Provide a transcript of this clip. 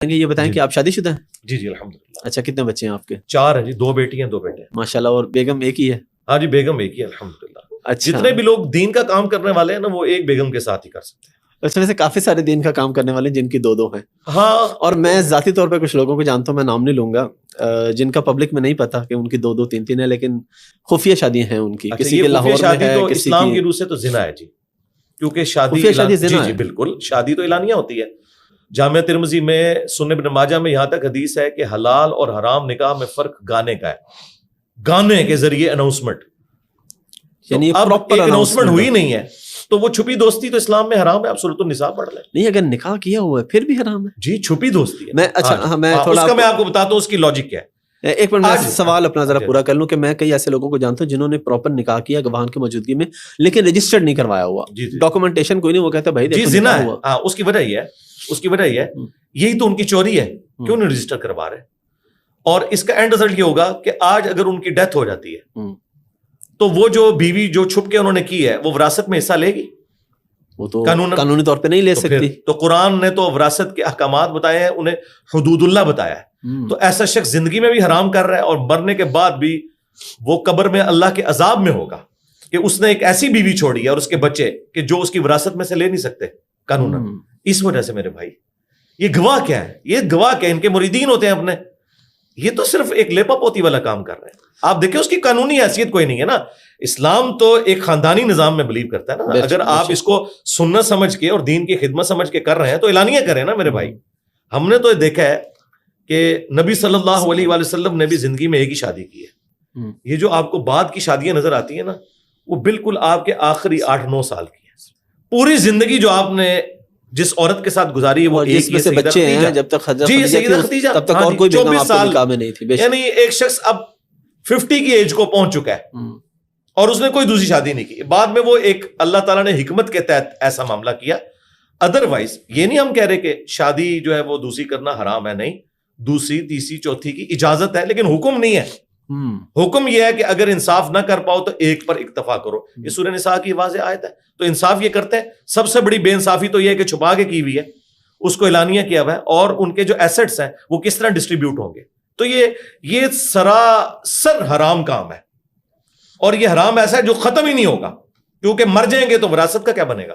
یہ بتائیں کہ آپ شادی شدہ ہیں؟ جی الحمدللہ. اچھا، کتنے بچے ہیں آپ کے؟ 4 ہیں جی، 2 بیٹی ہیں 2 بیٹے ہیں. ماشاءاللہ. اور بیگم ایک ہی ہے؟ ہاں جی، بیگم ایک ہی ہے الحمدللہ. اچھا. جتنے بھی لوگ دین کا کام کرنے والے ہیں نا وہ ایک بیگم کے ساتھ ہی کر سکتے ہیں. اس میں سے کافی سارے دین کا کام کرنے والے ہیں جن کی 2 ہیں. ہاں. اور میں ذاتی طور پہ کچھ لوگوں کو جانتا ہوں، میں نام نہیں لوں گا، جن کا پبلک میں نہیں پتا کہ ان کی 2 3 ہے، لیکن خفیہ شادیاں ہیں ان کی. کسی کے لاہور میں ہے، تو کسی اسلام کی روح سے تو زنا ہے جی، کیونکہ شادی جی بالکل شادی تو اعلانیہ ہوتی ہے. جامعہ ترمذی میں، سنن ابن ماجہ میں یہاں تک حدیث ہے کہ حلال اور حرام نکاح میں فرق گانے کا ہے. گانے کے ذریعے اناؤنسمنٹ، یعنی اب ایک اناؤنسمنٹ ہوئی نہیں ہے تو وہ چھپی دوستی تو اسلام میں حرام ہے. آپ سورۃ النساء پڑھ لیں. نہیں، اگر نکاح کیا ہوا ہے پھر بھی حرام ہے جی. چھپی دوستی ہے. میں اچھا میں تھوڑا میں آپ کو بتاتا ہوں اس کی لاجک کیا ہے. ایک منٹ میں سوال اپنا ذرا پورا کر لوں کہ میں کئی ایسے لوگوں کو جانتا ہوں جنہوں نے پراپر نکاح کیا گواہان کی موجودگی میں، لیکن رجسٹرڈ نہیں کروایا ہوا، ڈاکومنٹیشن کوئی نہیں. وہ کہتا ہے بھائی جی زنا ہے. ہاں، اس کی وجہ یہ ہے یہی تو ان کی چوری ہے. کیوں نہیں رجسٹر کروا رہے؟ اور اس کا اینڈ رزلٹ یہ ہوگا کہ آج اگر ان کی ڈیتھ ہو جاتی ہے تو وہ جو بیوی جو چھپ کے انہوں نے کی ہے وہ وراثت میں حصہ لے گی؟ وہ تو قانونی طور پہ نہیں لے سکتی. تو قرآن نے تو وراثت کے احکامات بتائے ہیں، انہیں حدود اللہ بتایا ہے. تو ایسا شخص زندگی میں بھی حرام کر رہا ہے اور مرنے کے بعد بھی وہ قبر میں اللہ کے عذاب میں ہوگا کہ اس نے ایک ایسی بیوی چھوڑی ہے اور اس کے بچے کہ جو اس کی وراثت میں سے لے نہیں سکتے قانون. اس وجہ سے میرے بھائی یہ گواہ کیا ہے؟ یہ گواہ کیا ہے؟ ان کے مریدین ہوتے ہیں اپنے. یہ تو صرف ایک لیپا پوتی والا کام کر رہے ہیں. آپ دیکھیں اس کی قانونی حیثیت کوئی نہیں ہے نا. اسلام تو ایک خاندانی نظام میں بلیو کرتا ہے نا. اگر آپ اس کو سنت سمجھ کے اور دین کی خدمت سمجھ کے کر رہے ہیں تو اعلانیہ کریں نا میرے بھائی. ہم نے تو دیکھا ہے کہ نبی صلی اللہ علیہ وآلہ وسلم نے بھی زندگی میں ایک ہی شادی کی ہے. یہ جو آپ کو بعد کی شادیاں نظر آتی ہیں نا وہ بالکل آپ کے آخری 8-9 سال کی ہے. پوری زندگی جو آپ نے جس عورت کے ساتھ گزاری ہے وہ ایک جس میں سے بچے ہیں، جب تک سیدہ خدیجہ تب تک اور کوئی بیگم آپ کے نکاح میں نہیں تھی. یعنی ایک شخص اب 50 کی ایج کو پہنچ چکا ہے اور اس نے کوئی دوسری شادی نہیں کی. بعد میں وہ ایک اللہ تعالیٰ نے حکمت کے تحت ایسا معاملہ کیا. ادروائز یہ نہیں ہم کہہ رہے کہ شادی جو ہے وہ دوسری کرنا حرام ہے. نہیں، دوسری تیسری چوتھی کی اجازت ہے لیکن حکم نہیں ہے. حکم یہ ہے کہ اگر انصاف نہ کر پاؤ تو ایک پر اکتفا کرو. یہ سورہ نساء کی واضح آیت ہے. تو انصاف یہ کرتے ہیں. سب سے بڑی بے انصافی تو یہ ہے کہ چھپا کے کی ہوئی ہے، اس کو اعلانیہ کیا ہوا ہے، اور ان کے جو ایسٹس ہیں وہ کس طرح ڈسٹریبیوٹ ہوں گے. تو یہ سراسر حرام کام ہے اور یہ حرام ایسا ہے جو ختم ہی نہیں ہوگا، کیونکہ مر جائیں گے تو وراثت کا کیا بنے گا.